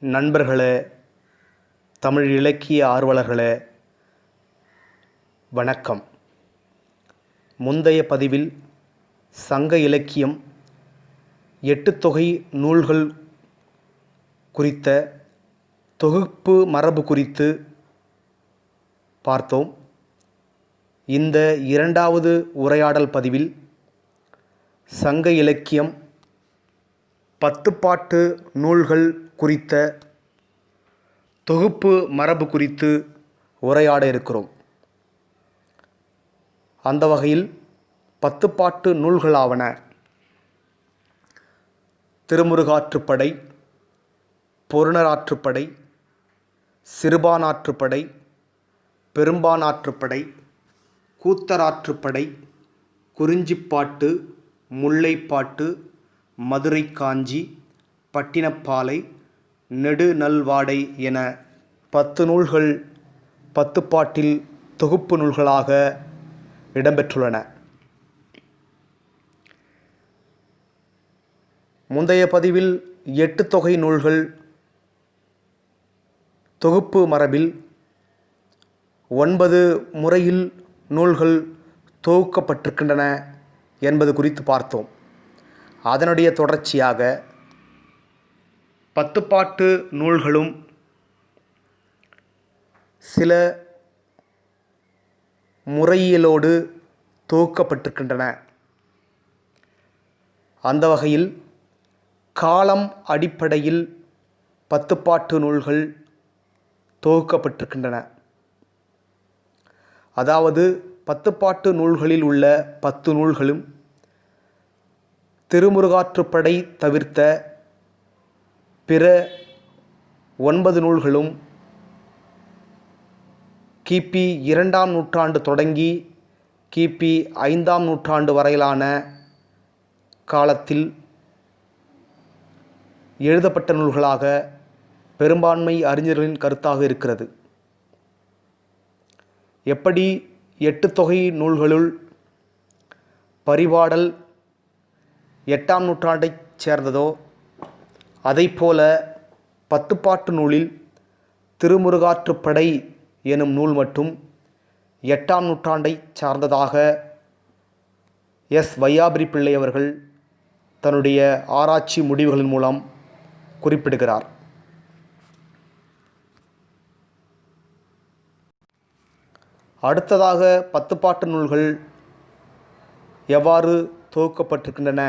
நண்பர்களே, தமிழ் இலக்கிய ஆர்வலர்களே, வணக்கம். முந்தைய பதிவில் சங்க இலக்கியம் 8 தொகை நூல்கள் குறித்த தொகுப்பு மரபு குறித்து பார்த்தோம். இந்த இரண்டாவது உரையாடல் பதிவில் சங்க இலக்கியம் 10 பாட்டு நூல்கள் குறித்த தொகுப்பு மரபு குறித்து உரையாட இருக்கிறோம். அந்த வகையில் 10 பாட்டு நூல்களாவன திருமுருகாற்றுப்படை, பொருணராற்றுப்படை, சிறுபானாற்றுப்படை, பெரும்பானாற்றுப்படை, கூத்தராற்றுப்படை, குறிஞ்சிப்பாட்டு, முல்லைப்பாட்டு, மதுரைக்காஞ்சி, பட்டினப்பாலை, நெடுநல்வாடை என 10 நூல்கள் 10 பாட்டில் தொகுப்பு நூல்களாக இடம்பெற்றுள்ளன. முந்தைய பதிவில் 8 தொகை நூல்கள் தொகுப்பு மரபில் 9 முறையில் நூல்கள் தொகுக்கப்பட்டிருக்கின்றன என்பது குறித்து பார்த்தோம். அதனுடைய தொடர்ச்சியாக 10 பாட்டு நூல்களும் சில முறையியலோடு தொகுக்கப்பட்டிருக்கின்றன. அந்த வகையில் காலம் அடிப்படையில் 10 பாட்டு நூல்கள் தொகுக்கப்பட்டிருக்கின்றன. அதாவது 10 பாட்டு நூல்களில் உள்ள 10 நூல்களும் திருமுருகாற்றுப்படை தவிர்த்த பிற 9 நூல்களும் கிபி 2ஆம் நூற்றாண்டு தொடங்கி கிபி 5ஆம் நூற்றாண்டு வரையிலான காலத்தில் எழுதப்பட்ட நூல்களாக பெரும்பான்மை அறிஞர்களின் கருத்தாக இருக்கிறது. எப்படி 8 தொகை நூல்களுள் பரிபாடல் 8ஆம் நூற்றாண்டைச் சேர்ந்ததோ அதைப்போல 10 பாட்டு நூலில் திருமுருகாற்றுப்படை எனும் நூல் மட்டும் 8ஆம் நூற்றாண்டை சார்ந்ததாக வையாபுரி பிள்ளை அவர்கள் தன்னுடைய ஆராய்ச்சி முடிவுகளின் மூலம் குறிப்பிடுகிறார். அடுத்ததாக 10 பாட்டு நூல்கள் எவ்வாறு தொகுக்கப்பட்டிருக்கின்றன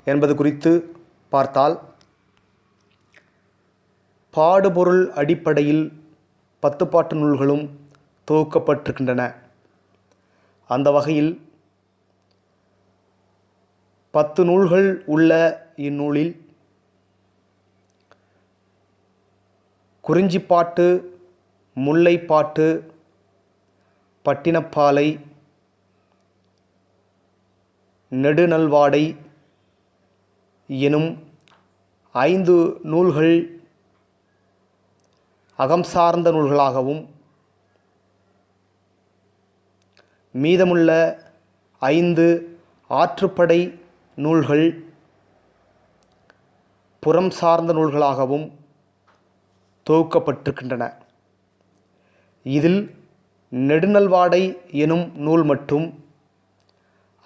என்பது குறித்து பார்த்தால், பாடுபொருள் அடிப்படையில் 10 பாட்டு நூல்களும் தொகுக்கப்பட்டிருக்கின்றன. அந்த வகையில் 10 நூல்கள் உள்ள இந்நூலில் குறிஞ்சிப்பாட்டு, முல்லைப்பாட்டு, பட்டினப்பாலை, நெடுநல்வாடை எனும் 5 நூல்கள் அகம் சார்ந்த நூல்களாகவும், மீதமுள்ள 5 ஆற்றுப்படை நூல்கள் புறம் சார்ந்த நூல்களாகவும் தொகுக்கப்பட்டிருக்கின்றன. இதில் நெடுநல்வாடை எனும் நூல் மட்டும்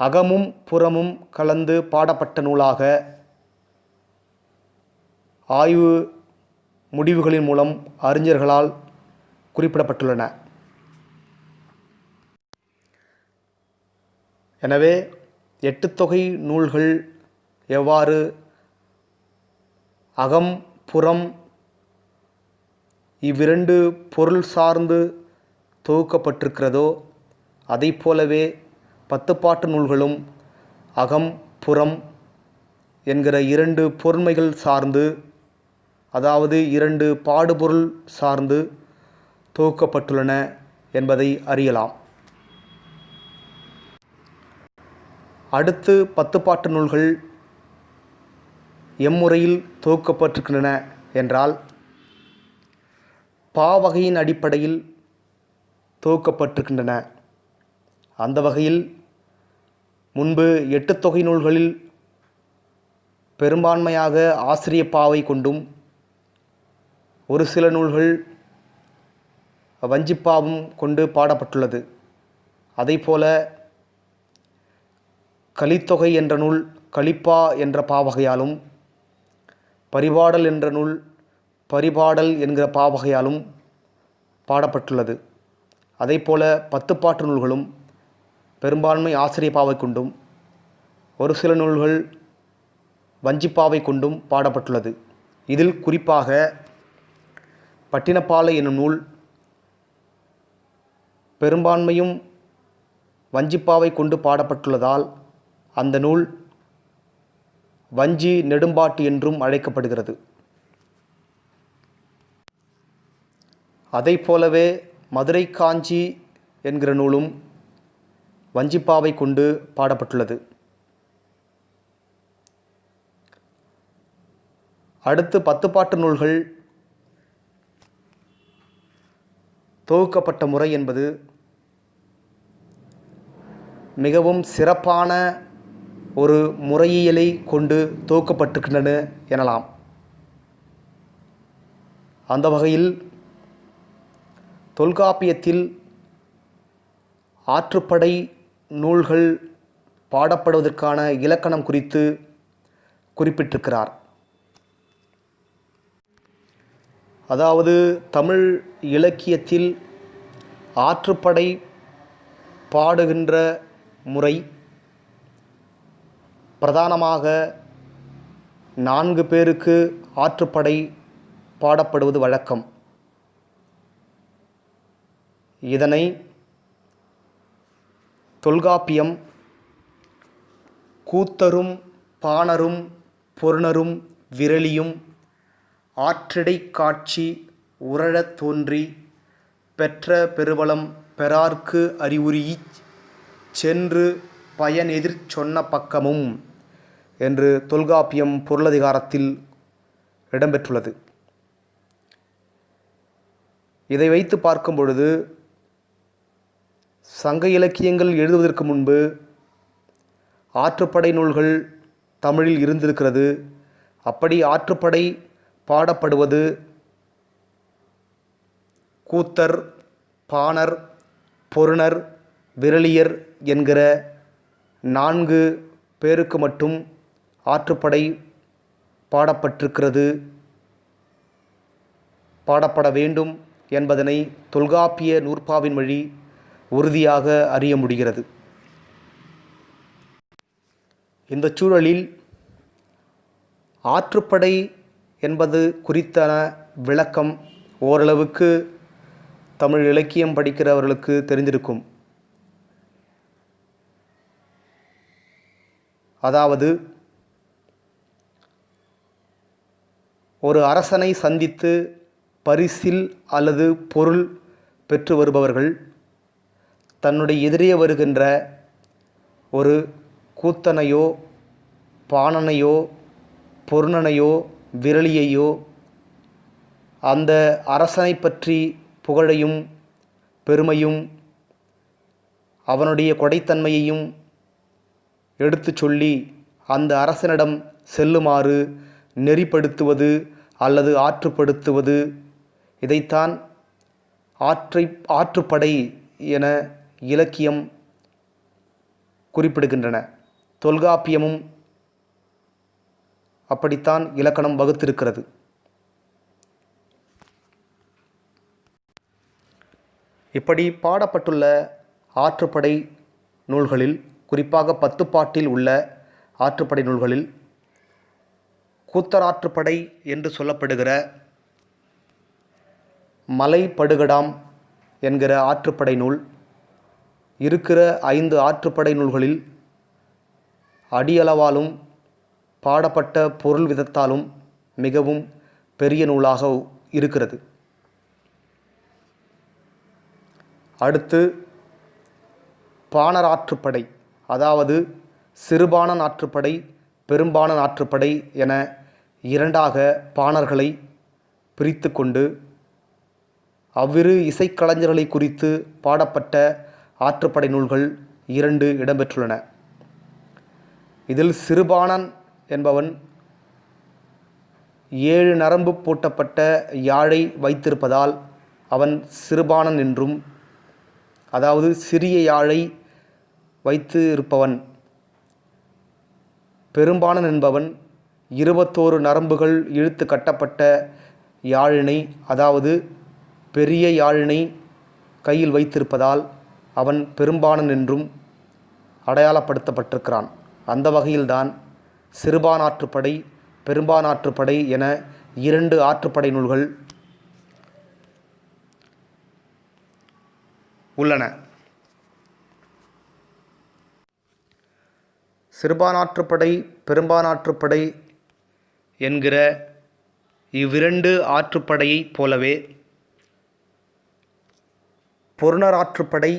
அகமும் புறமும் கலந்து பாடப்பட்ட நூலாக ஆய்வு முடிவுகளின் மூலம் அறிஞர்களால் குறிப்பிடப்பட்டுள்ளன. எனவே 8 தொகை நூல்கள் எவ்வாறு அகம் புறம் இவ்விரண்டு பொருள் சார்ந்து தொகுக்கப்பட்டிருக்கிறதோ அதை போலவே 10 பாட்டு நூல்களும் அகம் புறம் என்கிற 2 பொருண்மைகள் சார்ந்து, அதாவது 2 பாடுபொருள் சார்ந்து தொகுக்கப்பட்டுள்ளன என்பதை அறியலாம். அடுத்து 10 பாட்டு நூல்கள் எம்முறையில் தொகுக்கப்பட்டிருக்கின்றன என்றால், பாவகையின் அடிப்படையில் தொகுக்கப்பட்டிருக்கின்றன. அந்த வகையில் முன்பு 8 தொகை நூல்களில் பெரும்பான்மையாக ஆசிரிய பாவை கொண்டும் ஒரு சில நூல்கள் வஞ்சிப்பாவும் கொண்டு பாடப்பட்டுள்ளது. அதைப்போல கலித்தொகை என்ற நூல் கலிப்பா என்ற பாவகையாலும், பரிபாடல் என்ற நூல் பரிபாடல் என்கிற பாவகையாலும் பாடப்பட்டுள்ளது. அதைப்போல 10 பாட்டு நூல்களும் பெரும்பான்மை ஆசிரிய பாவை கொண்டும், ஒரு சில நூல்கள் வஞ்சிப்பாவை கொண்டும் பாடப்பட்டுள்ளது. இதில் குறிப்பாக பட்டினப்பாலை என்னும் நூல் பெரும்பான்மையும் வஞ்சிப்பாவை கொண்டு பாடப்பட்டுள்ளதால் அந்த நூல் வஞ்சி நெடும்பாட்டு என்றும் அழைக்கப்படுகிறது. அதைப்போலவே மதுரை காஞ்சி என்கிற நூலும் வஞ்சிப்பாவை கொண்டு பாடப்பட்டுள்ளது. அடுத்து 10 பாட்டு நூல்கள் தொகுக்கப்பட்ட முறை என்பது மிகவும் சிறப்பான ஒரு முறையியலை கொண்டு தொகுக்கப்பட்டிருக்கின்றன எனலாம். அந்த வகையில் தொல்காப்பியத்தில் ஆற்றுப்படை நூல்கள் பாடப்படுவதற்கான இலக்கணம் குறித்து குறிப்பிட்டிருக்கிறார். அதாவது தமிழ் இலக்கியத்தில் ஆற்றுப்படை பாடுகின்ற முறை பிரதானமாக 4 பேருக்கு ஆற்றுப்படை பாடப்படுவது வழக்கம். இதனை தொல்காப்பியம் கூத்தரும் பாணரும் பொருணரும் விரலியும் ஆற்றிடை காட்சி உறழத் தோன்றி பெற்ற பெருவளம் பெறார்க்கு அறிவுறீச் சென்று பயன் எதிர்ச் சொன்ன பக்கமும் என்று தொல்காப்பியம் பொருளதிகாரத்தில் இடம்பெற்றுள்ளது. இதை வைத்து பார்க்கும் பொழுது சங்க இலக்கியங்கள் எழுதுவதற்கு முன்பு ஆற்றுப்படை நூல்கள் தமிழில் இருந்திருக்கிறது. அப்படி ஆற்றுப்படை பாடப்படுவது கூத்தர், பாணர், பொருணர், விரலியர் என்கிற 4 பேருக்கு மட்டும் ஆற்றுப்படை பாடப்பட்டிருக்கிறது, பாடப்பட வேண்டும் என்பதனை தொல்காப்பிய நூற்பாவின் வழி உறுதியாக அறிய முடிகிறது. இந்த சூழலில் ஆற்றுப்படை என்பது குறித்தான விளக்கம் ஓரளவுக்கு தமிழ் இலக்கியம் படிக்கிறவர்களுக்கு தெரிந்திருக்கும். அதாவது ஒரு அரசனை சந்தித்து பரிசில் அல்லது பொருள் பெற்று வருபவர்கள் தன்னுடைய எதிரே வருகின்ற ஒரு கூத்தனையோ பாணனையோ பொருணனையோ விரலியையோ அந்த அரசனை பற்றி புகழையும் பெருமையும் அவனுடைய கொடைத்தன்மையையும் எடுத்து சொல்லி அந்த அரசனிடம் செல்லுமாறு நெறிப்படுத்துவது அல்லது ஆற்றுப்படுத்துவது, இதைத்தான் ஆற்றுப்படை என இலக்கியம் குறிப்பிடுகின்றன. தொல்காப்பியமும் அப்படித்தான் இலக்கணம் வகுத்திருக்கிறது. இப்படி பாடப்பட்டுள்ள ஆற்றுப்படை நூல்களில், குறிப்பாக 10 பாட்டில் உள்ள ஆற்றுப்படை நூல்களில் கூத்தராற்றுப்படை என்று சொல்லப்படுகிற மலைபடுகடாம் என்கிற ஆற்றுப்படை நூல் இருக்கிற 5 ஆற்றுப்படை நூல்களில் அடியளவாலும் பாடப்பட்ட பொருள் விதத்தாலும் மிகவும் பெரிய நூலாக இருக்கிறது. அடுத்து பாணர் ஆற்றுப்படை, அதாவது சிறுபாணன் ஆற்றுப்படை, பெரும்பாணன் ஆற்றுப்படை என 2ஆக பாணர்களை பிரித்து கொண்டு அவ்விரு இசைக்கலைஞர்களை குறித்து பாடப்பட்ட ஆற்றுப்படை நூல்கள் 2 இடம்பெற்றுள்ளன. இதில் சிறுபாணன் என்பவன் 7 நரம்பு பூட்டப்பட்ட யாழை வைத்திருப்பதால் அவன் சிறுபாணன் என்றும், அதாவது சிறிய யாழை வைத்து இருப்பவன். பெரும்பாணன் என்பவன் 21 நரம்புகள் இழுத்து கட்டப்பட்ட யாழினை, அதாவது பெரிய யாழினை கையில் வைத்திருப்பதால் அவன் பெரும்பாணன் என்றும் அடையாளப்படுத்தப்பட்டிருக்கிறான். அந்த வகையில்தான் சிறுபானாற்றுப்படை, பெரும்பானாற்றுப்படை என 2 ஆற்றுப்படை நூல்கள் உள்ளன. சிறுபானாற்றுப்படை, பெரும்பானாற்றுப்படை என்கிற இவ்விரண்டு ஆற்றுப்படையைப் போலவே பொருணராற்றுப்படை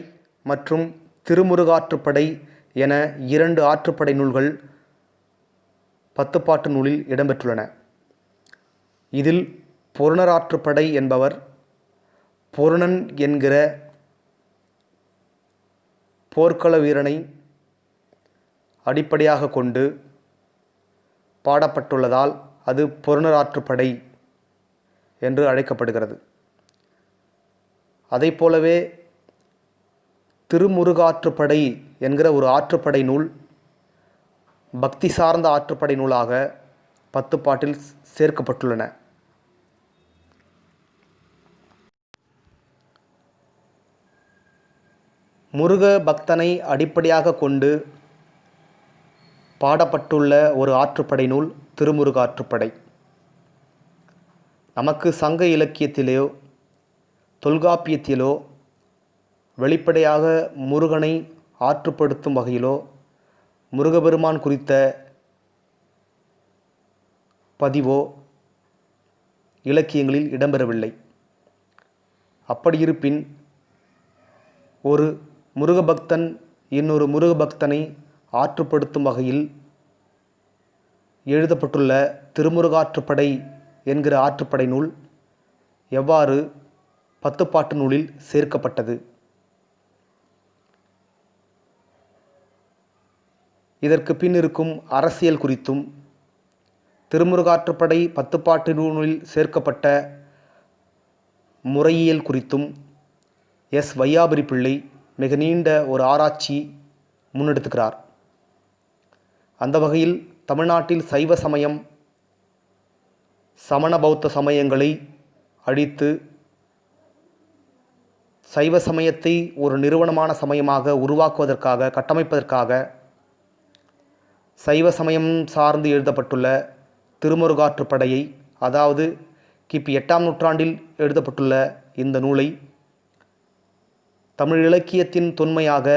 மற்றும் திருமுருகாற்றுப்படை என 2 ஆற்றுப்படை நூல்கள் 10 பாட்டு நூலில் இடம்பெற்றுள்ளன. இதில் பொருணராற்றுப்படை என்பவர் பொருணன் என்கிற போர்க்கள வீரனை அடிப்படையாக கொண்டு பாடப்பட்டுள்ளதால் அது பொருணராற்றுப்படை என்று அழைக்கப்படுகிறது. அதைப்போலவே திருமுருகாற்றுப்படை என்கிற ஒரு ஆற்றுப்படை நூல் பக்தி சார்ந்த ஆற்றுப்படை நூலாக 10 பாட்டில் சேர்க்கப்பட்டுள்ளன. முருக பக்தனை அடிப்படையாக கொண்டு பாடப்பட்டுள்ள ஒரு ஆற்றுப்படை நூல் திருமுருகாற்றுப்படை. நமக்கு சங்க இலக்கியத்திலோ தொல்காப்பியத்திலோ வெளிப்படையாக முருகனை ஆற்றுப்படுத்தும் வகையிலோ முருகபெருமான் குறித்த பதிவோ இலக்கியங்களில் இடம்பெறவில்லை. அப்படியிருப்பின் ஒரு முருகபக்தன் இன்னொரு முருகபக்தனை ஆற்றுப்படுத்தும் வகையில் எழுதப்பட்டுள்ள திருமுருகாற்றுப்படை என்கிற ஆற்றுப்படை நூல் எவ்வாறு 10 பாட்டு நூலில் சேர்க்கப்பட்டது? இதற்கு பின் இருக்கும் அரசியல் குறித்தும் திருமுருகாற்றுப்படை 10 பாட்டு நூலில் சேர்க்கப்பட்ட முறையியல் குறித்தும் எஸ். வையாபுரி பிள்ளை மிக நீண்ட ஒரு ஆராய்ச்சி முன்னெடுத்துக்கிறார். அந்த வகையில் தமிழ்நாட்டில் சைவ சமயம் சமண பௌத்த சமயங்களை அழித்து சைவ சமயத்தை ஒரு நிறுவனமான சமயமாக உருவாக்குவதற்காக, கட்டமைப்பதற்காக சைவ சமயம் சார்ந்து எழுதப்பட்டுள்ள திருமுருகாற்றுப்படையை, அதாவது கிபி 8ஆம் நூற்றாண்டில் எழுதப்பட்டுள்ள இந்த நூலை தமிழ் இலக்கியத்தின் தொன்மையாக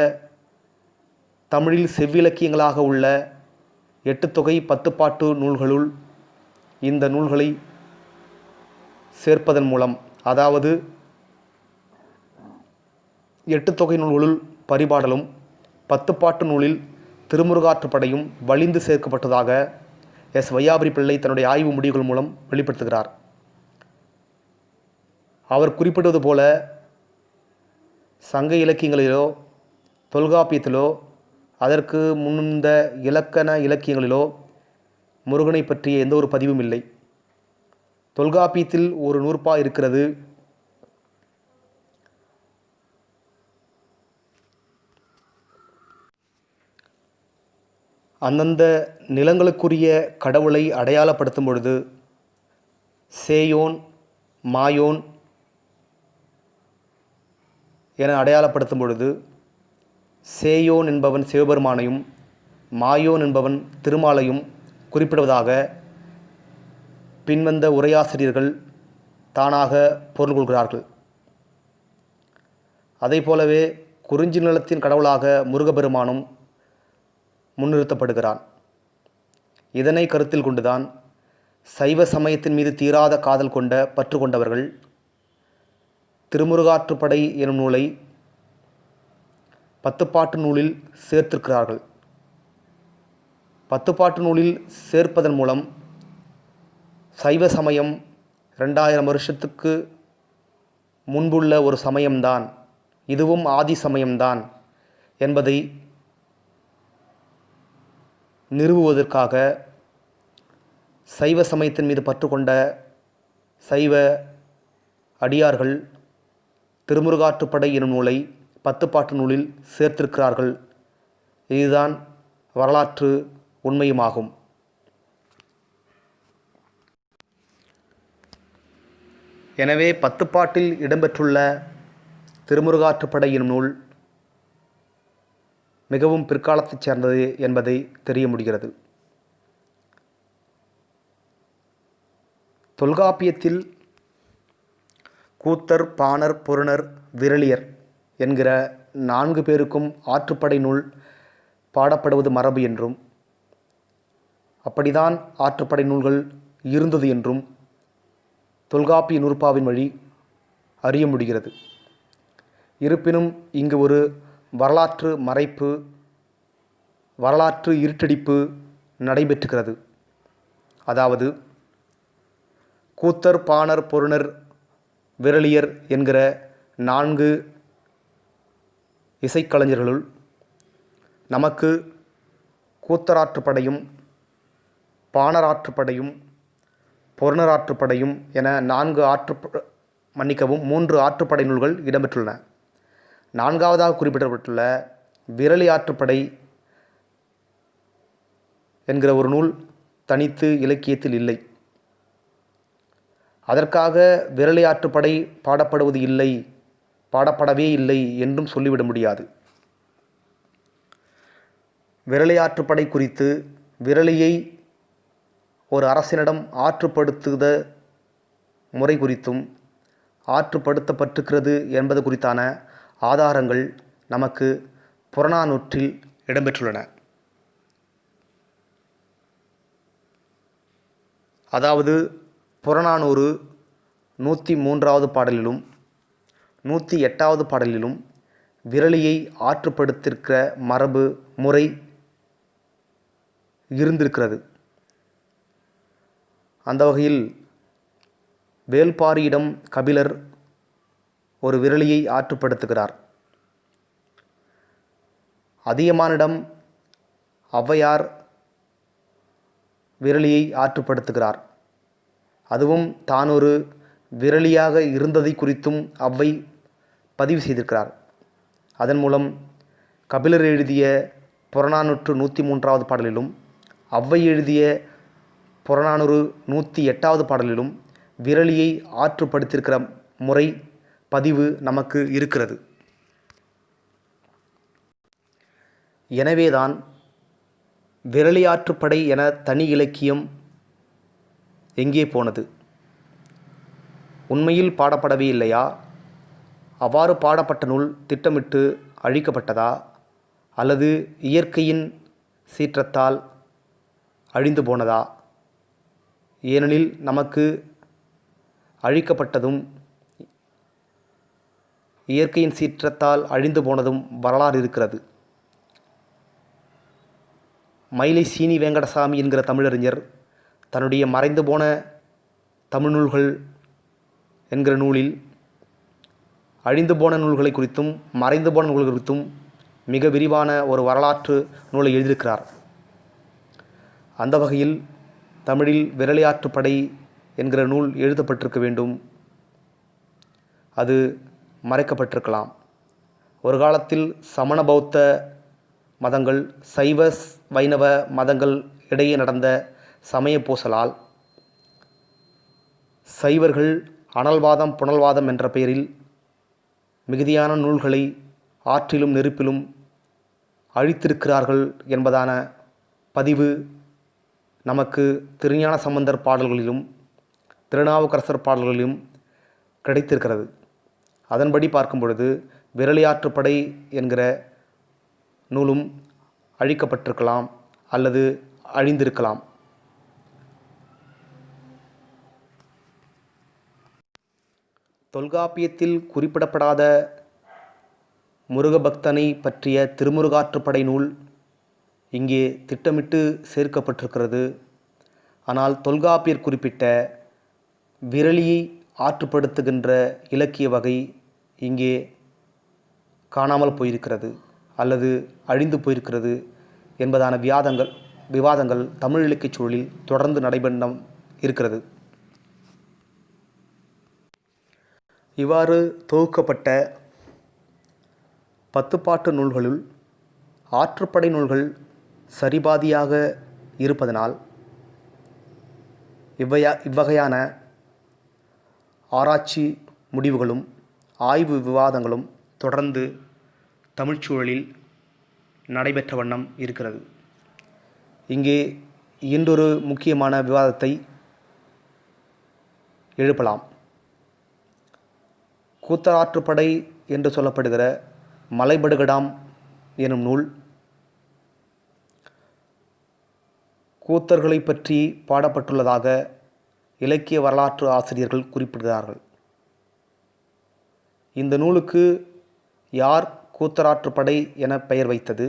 தமிழில் செவ்விலக்கியங்களாக உள்ள 8 தொகை 10 பாட்டு நூல்களுள் இந்த நூல்களை சேர்ப்பதன் மூலம், அதாவது 8 தொகை நூல்களுள் பரிபாடலும் 10 பாட்டு நூலில் திருமுருகாற்றுப்படையும் வலிந்து சேர்க்கப்பட்டதாக எஸ். வையாபுரி பிள்ளை தன்னுடைய ஆய்வு முடிவுகள் மூலம் வெளிப்படுத்துகிறார். அவர் குறிப்பிடுவது போல சங்க இலக்கியங்களிலோ தொல்காப்பியத்திலோ அதற்கு முன்னிருந்த இலக்கண இலக்கியங்களிலோ முருகனை பற்றிய எந்த ஒரு பதிவும் இல்லை. தொல்காப்பியத்தில் ஒரு நூற்பா இருக்கிறது. அந்தந்த நிலங்களுக்குரிய கடவுளை அடையாளப்படுத்தும் பொழுது சேயோன், மாயோன் என அடையாளப்படுத்தும் பொழுது சேயோன் என்பவன் சிவபெருமானையும் மாயோன் என்பவன் திருமாலையும் குறிப்பிடுவதாக பின்வந்த உரையாசிரியர்கள் தானாக பொருள் கொள்கிறார்கள். அதை போலவே குறிஞ்சி நிலத்தின் கடவுளாக முருகபெருமானும் முன்னிறுத்தப்படுகிறான். இதனை கருத்தில் கொண்டுதான் சைவ சமயத்தின் மீது தீராத காதல் கொண்ட பற்று கொண்டவர்கள் திருமுருகாற்றுப்படை எனும் நூலை 10 பாட்டு நூலில் சேர்த்திருக்கிறார்கள். 10 பாட்டு நூலில் சேர்ப்பதன் மூலம் சைவ சமயம் 2000 வருஷத்துக்கு முன்புள்ள ஒரு சமயம்தான், இதுவும் ஆதி சமயம்தான் என்பதை நிறுவுவதற்காக சைவ சமயத்தின் மீது பற்று கொண்ட சைவ அடியார்கள் திருமுருகாற்றுப்படை எனும் நூலை 10 பாட்டு நூலில் சேர்த்திருக்கிறார்கள். இதுதான் வரலாற்று உண்மையுமாகும். எனவே 10 பாட்டில் இடம்பெற்றுள்ள திருமுருகாற்றுப்படை எனும் நூல் மிகவும் பிற்காலத்தைச் சேர்ந்தது என்பதை தெரிய முடிகிறது. தொல்காப்பியத்தில் கூத்தர், பாணர், பொருணர், விறலியர் என்கிற 4 பேருக்கும் ஆற்றுப்படை நூல் பாடப்படுவது மரபு என்றும், அப்படிதான் ஆற்றுப்படை நூல்கள் இருந்தது என்றும் தொல்காப்பிய நூற்பாவின் வழி அறிய முடிகிறது. இருப்பினும் இங்கு ஒரு வரலாற்று மறைப்பு, வரலாற்று இருட்டடிப்பு நடைபெற்றுகிறது. அதாவது கூத்தர், பாணர், பொருணர், விறலியர் என்கிற 4 இசைக்கலைஞர்களுள் நமக்கு கூத்தராற்றுப்படையும், பாணராற்றுப்படையும், பொருணராற்றுப்படையும் என 3 ஆற்றுப்படை நூல்கள் இடம்பெற்றுள்ளன. 4வதாக குறிப்பிடப்பட்டுள்ள விறலி ஆற்றுப்படை என்கிற ஒரு நூல் தனித்து இலக்கியத்தில் இல்லை. அதற்காக விறலி ஆற்றுப்படை பாடப்படவே இல்லை என்றும் சொல்லிவிட முடியாது. விறலி ஆற்றுப்படை குறித்து விறலியை ஒரு அரசனிடம் ஆற்றுப்படுத்துத முறை குறித்தும் ஆற்றுப்படுத்தப்பட்டிருக்கிறது என்பது குறித்தான ஆதாரங்கள் நமக்கு புறநானூற்றில் இடம்பெற்றுள்ளன. அதாவது புறநானூறு 103வது பாடலிலும் 108வது பாடலிலும் விறலியை ஆற்றுப்படுத்திருக்கிற மரபு முறை இருந்திருக்கிறது. அந்த வகையில் வேள்பாரியிடம் கபிலர் ஒரு விறலியை ஆற்றுப்படுத்துகிறார். அதியமானிடம் ஔவையார் விறலியை ஆற்றுப்படுத்துகிறார். அதுவும் தான் ஒரு விறலியாக இருந்ததை குறித்தும் ஔவை பதிவு செய்திருக்கிறார். அதன் மூலம் கபிலர் எழுதிய புறநானூற்று 103வது பாடலிலும் ஔவை எழுதிய புறநானூறு 108வது பாடலிலும் விறலியை ஆற்றுப்படுத்தியிருக்கிற முறை பதிவு நமக்கு இருக்கிறது. எனவேதான் விறலி ஆற்றுப்படை என தனி இலக்கியம் எங்கே போனது? உண்மையில் பாடப்படவே இல்லையா? அவ்வாறு பாடப்பட்ட நூல் திட்டமிட்டு அழிக்கப்பட்டதா? அல்லது இயற்கையின் சீற்றத்தால் அழிந்து போனதா? ஏனெனில் நமக்கு அழிக்கப்பட்டதும் இயற்கையின் சீற்றத்தால் அழிந்து போனதும் வரலாறு இருக்கிறது. மயிலை சீனி வேங்கடசாமி என்கிற தமிழறிஞர் தன்னுடைய மறைந்து போன தமிழ் நூல்கள் என்கிற நூலில் அழிந்து போன நூல்களை குறித்தும் மறைந்து போன நூல்கள் குறித்தும் மிக விரிவான ஒரு வரலாற்று நூலை எழுதியிருக்கிறார். அந்த வகையில் தமிழில் விறலி ஆற்றுப்படை என்கிற நூல் எழுதப்பட்டிருக்க வேண்டும். அது மறைக்கப்பட்டிருக்கலாம். ஒரு காலத்தில் சமண பௌத்த மதங்கள், சைவ வைணவ மதங்கள் இடையே நடந்த சமய பூசலால் சைவர்கள் அனல்வாதம் புனல்வாதம் என்ற பெயரில் மிகுதியான நூல்களை ஆற்றிலும் நெருப்பிலும் அழித்திருக்கிறார்கள் என்பதான பதிவு நமக்கு திருஞான சம்பந்தர் பாடல்களிலும் திருநாவுக்கரசர் பாடல்களிலும் கிடைத்திருக்கிறது. அதன்படி பார்க்கும் பொழுது விறலி ஆற்றுப்படை என்கிற நூலும் அழிக்கப்பட்டிருக்கலாம் அல்லது அழிந்திருக்கலாம். தொல்காப்பியத்தில் குறிப்பிடப்படாத முருகபக்தனை பற்றிய திருமுருகாற்றுப்படை நூல் இங்கே திட்டமிட்டு சேர்க்கப்பட்டிருக்கிறது. ஆனால் தொல்காப்பியர் குறிப்பிட்ட விறலியை ஆற்றுப்படுத்துகின்ற இலக்கிய வகை இங்கே காணாமல் போயிருக்கிறது அல்லது அழிந்து போயிருக்கிறது என்பதான விவாதங்கள் தமிழ் இலக்கியச் சூழலில் தொடர்ந்து நடைபெறும் இருக்கிறது. இவ்வாறு தொகுக்கப்பட்ட 10 பாட்டு நூல்களுள் ஆற்றுப்படை நூல்கள் சரிபாதியாக இருப்பதனால் இவ்வகையான ஆராய்ச்சி முடிவுகளும் ஆய்வு விவாதங்களும் தொடர்ந்து தமிழ்ச்சூழலில் நடைபெற்ற வண்ணம் இருக்கிறது. இங்கே இன்றொரு முக்கியமான விவாதத்தை எழுப்பலாம். கூத்தராற்றுப்படை என்று சொல்லப்படுகிற மலைபடுகடாம் எனும் நூல் கூத்தர்களை பற்றி பாடப்பட்டுள்ளதாக இலக்கிய வரலாற்று ஆசிரியர்கள் குறிப்பிடுகிறார்கள். இந்த நூலுக்கு யார் கூத்தராற்றுப்படை என பெயர் வைத்தது,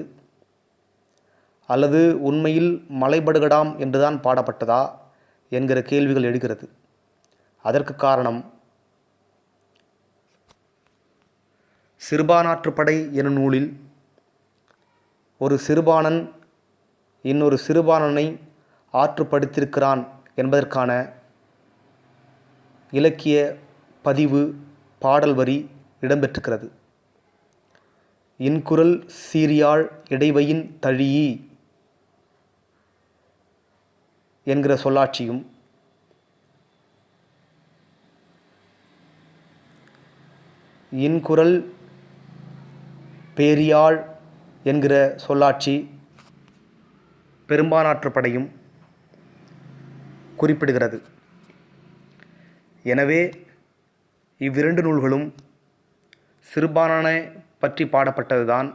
அல்லது உண்மையில் மலைபடுகடாம் என்றுதான் பாடப்பட்டதா என்கிற கேள்விகள் எழுகிறது. அதற்கு காரணம், சிறுபானாற்றுப்படை எனும் நூலில் ஒரு சிறுபாணன் இன்னொரு சிறுபாணனை ஆற்றுப்படுத்தியிருக்கிறான் என்பதற்கான இலக்கிய பதிவு பாடல் வரி இடம்பெற்றிருக்கிறது. இன்குரல் சீரியாழ் இடைவையின் தழீஇ என்கிற சொல்லாட்சியும், இன்குரல் பேரியாழ் என்கிற சொல்லாட்சி பெரும்பானாற்றுப்படையும் குறிப்பிடுகிறது. எனவே இவ்விரண்டு நூல்களும் சிறுபாணனை பற்றி பாடப்பட்டதுதான்,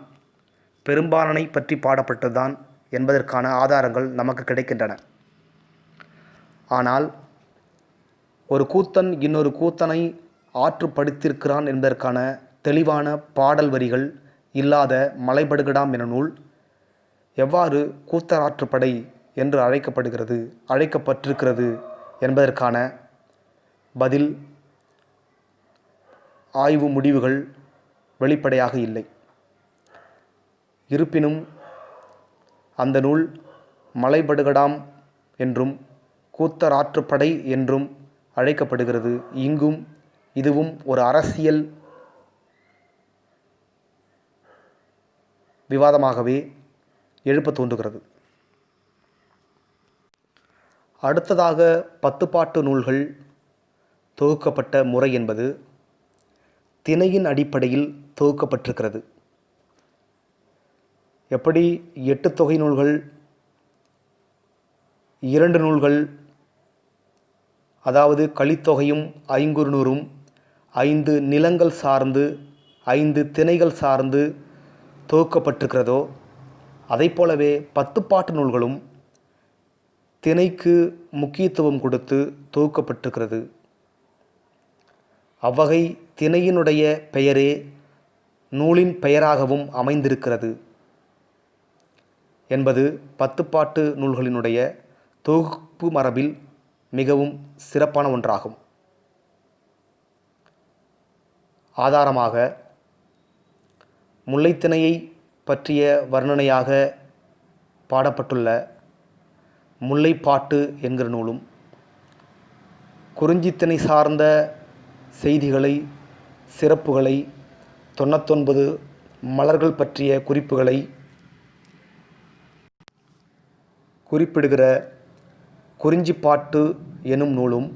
பெரும்பாணனை பற்றி பாடப்பட்டதுதான் என்பதற்கான ஆதாரங்கள் நமக்கு கிடைக்கின்றன. ஆனால் ஒரு கூத்தன் இன்னொரு கூத்தனை ஆற்றுப்படுத்தியிருக்கிறான் என்பதற்கான தெளிவான பாடல் வரிகள் இல்லாத மலைபடுகடாம் என நூல் எவ்வாறு கூத்தராற்றுப்படை என்று அழைக்கப்பட்டிருக்கிறது என்பதற்கான பதில் ஆய்வு முடிவுகள் வெளிப்படையாக இல்லை. இருப்பினும் அந்த நூல் மலைபடுகடாம் என்றும் கூத்தராற்றுப்படை என்றும் அழைக்கப்படுகிறது. இங்கும் இதுவும் ஒரு அரசியல் விவாதமாகவே எழுப்ப தோன்றுகிறது. அடுத்ததாக 10 பாட்டு நூல்கள் தொகுக்கப்பட்ட முறை என்பது திணையின் அடிப்படையில் தொகுக்கப்பட்டிருக்கிறது. எப்படி 8 தொகை நூல்கள், 2 நூல்கள், அதாவது கலித்தொகையும் ஐங்குறுநூறும் 5 நிலங்கள் சார்ந்து 5 திணைகள் சார்ந்து தொகுக்கப்பட்டிருக்கிறதோ, அதைப்போலவே 10 பாட்டு நூல்களும் திணைக்கு முக்கியத்துவம் கொடுத்து தொகுக்கப்பட்டிருக்கிறது. அவ்வகை திணையினுடைய பெயரே நூலின் பெயராகவும் அமைந்திருக்கிறது என்பது 10 பாட்டு நூல்களினுடைய தொகுப்பு மரபில் மிகவும் சிறப்பான ஒன்றாகும். ஆதாரமாக முல்லைத்திணையை பற்றிய வர்ணனையாக பாடப்பட்டுள்ள முல்லைப்பாட்டு என்கிற நூலும், குறிஞ்சித்திணை சார்ந்த செய்திகளை, சிறப்புகளை, 99 மலர்கள் பற்றிய குறிப்புகளை குறிப்பிடுகிற குறிஞ்சிப்பாட்டு எனும் நூலும்,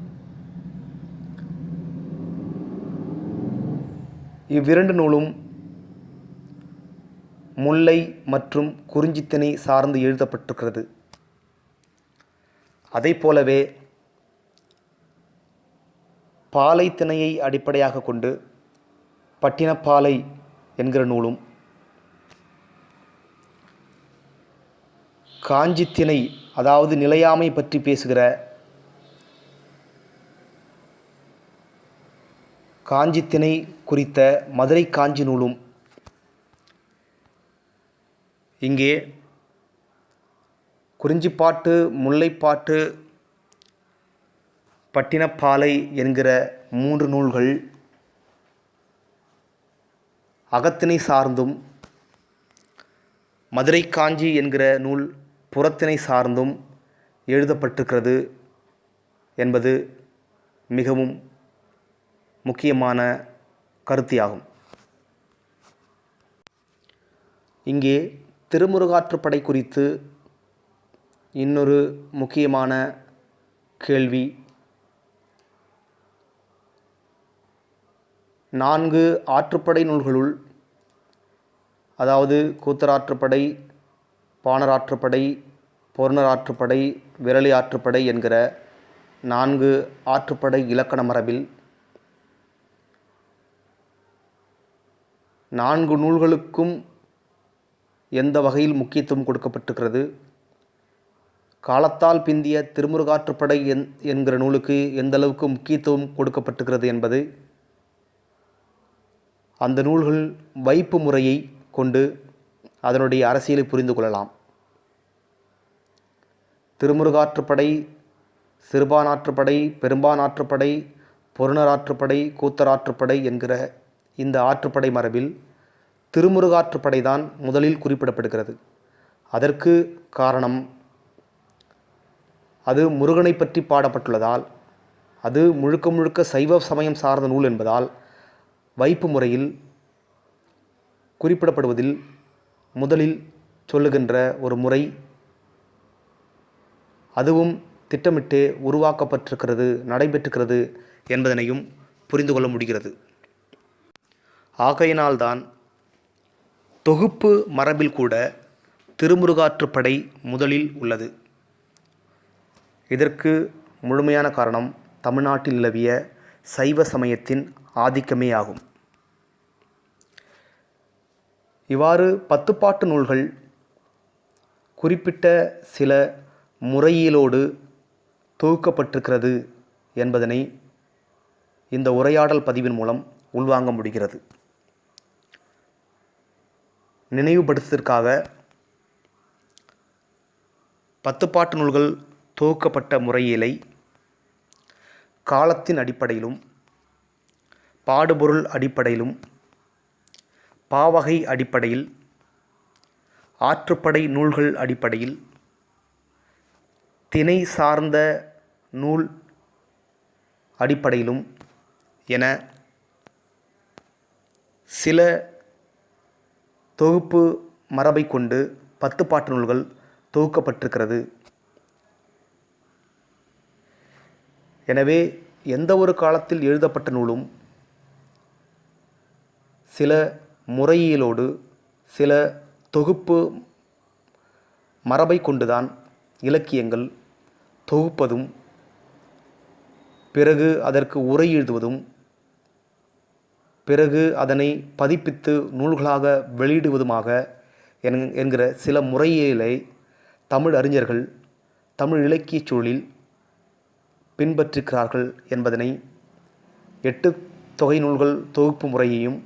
இவ்விரண்டு நூலும் முல்லை மற்றும் குறிஞ்சித்திணை சார்ந்து எழுதப்பட்டிருக்கிறது. அதைப்போலவே பாலை திணையை அடிப்படையாக கொண்டு பட்டினப்பாலை என்கிற நூலும், காஞ்சித்திணை அதாவது நிலையாமை பற்றி பேசுகிற காஞ்சித்திணை குறித்த மதுரை காஞ்சி நூலும், இங்கே குறிஞ்சிப்பாட்டு, முல்லைப்பாட்டு, பட்டினப்பாலை என்கிற 3 நூல்கள் அகத்திணை சார்ந்தும், மதுரை காஞ்சி என்கிற நூல் புறத்திணை சார்ந்தும் எழுதப்பட்டிருக்கிறது என்பது மிகவும் முக்கியமான கருத்தியாகும். இங்கே திருமுருகாற்றுப்படை குறித்து இன்னொரு முக்கியமான கேள்வி, 4 ஆற்றுப்படை நூல்களுள், அதாவது கூத்தராற்றுப்படை, பாணராற்றுப்படை, பொருணராற்றுப்படை, விறலி ஆற்றுப்படை என்கிற 4 ஆற்றுப்படை இலக்கண மரபில் 4 நூல்களுக்கும் எந்த வகையில் முக்கியத்துவம் கொடுக்கப்பட்டிருக்கிறது, காலத்தால் பிந்திய திருமுருகாற்றுப்படை என்கிற நூலுக்கு எந்த அளவுக்கு முக்கியத்துவம் கொடுக்கப்பட்டிருக்கிறது என்பது அந்த நூல்கள் வைப்பு முறையை கொண்டு அதனுடைய அரசியலை புரிந்து கொள்ளலாம். திருமுருகாற்றுப்படை, சிறுபானாற்றுப்படை, பெரும்பானாற்றுப்படை, பொருணராற்றுப்படை, கூத்தராற்றுப்படை என்கிற இந்த ஆற்றுப்படை மரபில் திருமுருகாற்றுப்படை தான் முதலில் குறிப்பிடப்படுகிறது. அதற்கு காரணம், அது முருகனை பற்றி பாடப்பட்டுள்ளதால், அது முழுக்க முழுக்க சைவ சமயம் சார்ந்த நூல் என்பதால் வைப்பு முறையில் குறிப்பிடப்படுவதில் முதலில் சொல்லுகின்ற ஒரு முறை, அதுவும் திட்டமிட்டு உருவாக்கப்பட்டிருக்கிறது, நடைபெற்றிருக்கிறது என்பதனையும் புரிந்து கொள்ள முடிகிறது. ஆகையினால்தான் தொகுப்பு மரபில் கூட திருமுருகாற்றுப்படை முதலில் உள்ளது. இதற்கு முழுமையான காரணம் தமிழ்நாட்டில் நிலவிய சைவ சமயத்தின் ஆதிக்கமே ஆகும். இவ்வாறு 10 பாட்டு நூல்கள் குறிப்பிட்ட சில முறையிலோடு தொகுக்கப்பட்டிருக்கிறது என்பதனை இந்த உரையாடல் பதிவின் மூலம் உள்வாங்க முடிகிறது. நினைவுபடுத்துவதற்காக 10 பாட்டு நூல்கள் தொகுக்கப்பட்ட முறையிலை காலத்தின் அடிப்படையிலும், பாடுபொருள் அடிப்படையிலும், பாவகை அடிப்படையில், ஆற்றுப்படை நூல்கள் அடிப்படையில், திணை சார்ந்த நூல் அடிப்படையிலும் என சில தொகுப்பு மரபை கொண்டு 10 பாட்டு நூல்கள் தொகுக்கப்பட்டிருக்கிறது. எனவே எந்த ஒரு காலத்தில் எழுதப்பட்ட நூலும் சில முறையியலோடு, சில தொகுப்பு மரபை கொண்டுதான் இலக்கியங்கள் தொகுப்பதும், பிறகு அதற்கு உரை எழுதுவதும், பிறகு அதனை பதிப்பித்து நூல்களாக வெளியிடுவதுமாக என்கிற சில முறையியலை தமிழ் அறிஞர்கள் தமிழ் இலக்கியச் சூழலில் பின்பற்றுகிறார்கள் என்பதனை 8 தொகை நூல்கள் தொகுப்பு முறையையும்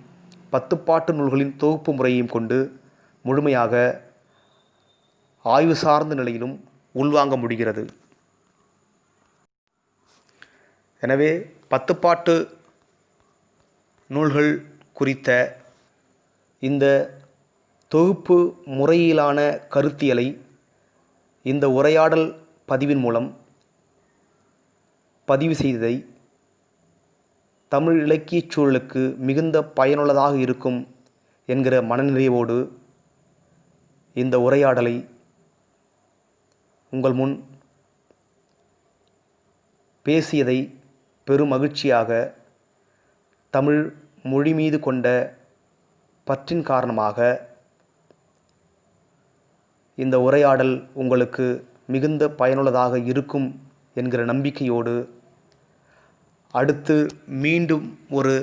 10 பாட்டு நூல்களின் தொகுப்பு முறையையும் கொண்டு முழுமையாக ஆய்வு சார்ந்த நிலையிலும் உள்வாங்க முடிகிறது. எனவே 10 பாட்டு நூல்கள் குறித்த இந்த தொகுப்பு முறையிலான கருத்தியலை இந்த உரையாடல் பதிவின் மூலம் பதிவு செய்ததை தமிழ் இலக்கியச் சூழலுக்கு மிகுந்த பயனுள்ளதாக இருக்கும் என்கிற மனநிறைவோடு இந்த உரையாடலை உங்கள் முன் பேசியதை பெரும் மகிழ்ச்சியாக, தமிழ் மொழி மீது கொண்ட பற்றின் காரணமாக இந்த உரையாடல் உங்களுக்கு மிகுந்த பயனுள்ளதாக இருக்கும் என்கிற நம்பிக்கையோடு, அடுத்து மீண்டும் ஒரு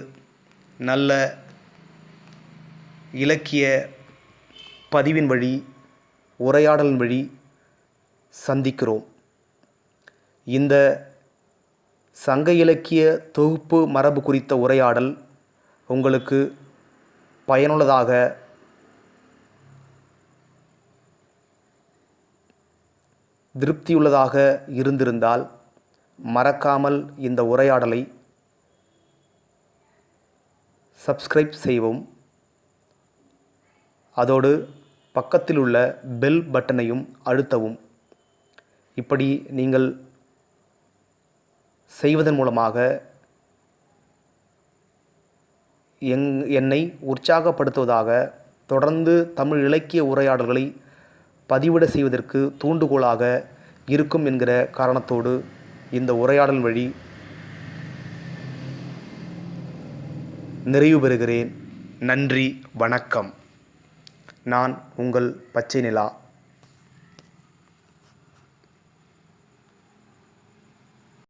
நல்ல இலக்கிய பதிவின் வழி, உரையாடலின் வழி சந்திக்கிறோம். இந்த சங்க இலக்கிய தொகுப்பு மரபு குறித்த உரையாடல் உங்களுக்கு பயனுள்ளதாக, திருப்தியுள்ளதாக இருந்திருந்தால் மறக்காமல் இந்த உரையாடலை சப்ஸ்கிரைப் செய்வோம். அதோடு பக்கத்தில் உள்ள பெல் பட்டனையும் அழுத்தவும். இப்படி நீங்கள் செய்வதன் மூலமாக என்னை உற்சாகப்படுத்துவதாக, தொடர்ந்து தமிழ் இலக்கிய உரையாடல்களை பதிவிட செய்வதற்கு தூண்டுகோலாக இருக்கும் என்கிற காரணத்தோடு இந்த உரையாடல் வழி நிறைவு பெறுகிறேன். நன்றி, வணக்கம். நான் உங்கள் பச்சை நிலா.